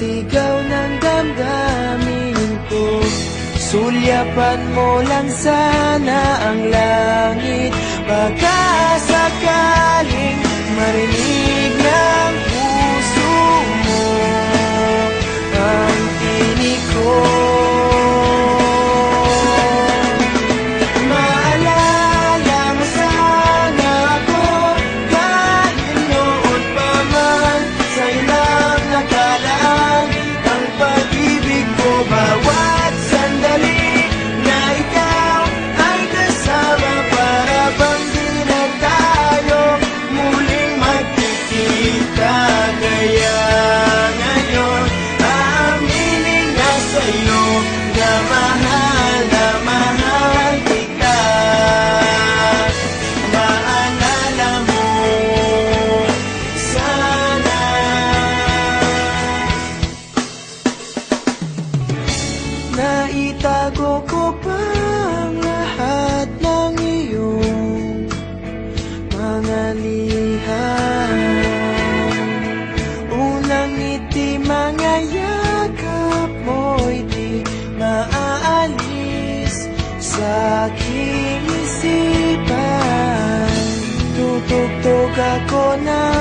sigaw ng damdamin ko. Sulyapan mo lang sana ang langit, baka sakaling marinig ng puso mo ang tinig ko. Maalala mo sana ako kahit noon pa man, sa'yo lang nakalaan ang pag-ibig ko. Bawat sandali na ikaw ay kasama, para bang di na tayo muling magkikita. Kaya ngayon aaminin na sa'yo na mahal kita. Maalala mo sana. Naitago ko pa ang lahat ng iyong mga liham. Unang ngiti, mga yakap mo'y di maaalis sa aking isipan. Tutugtog ako ng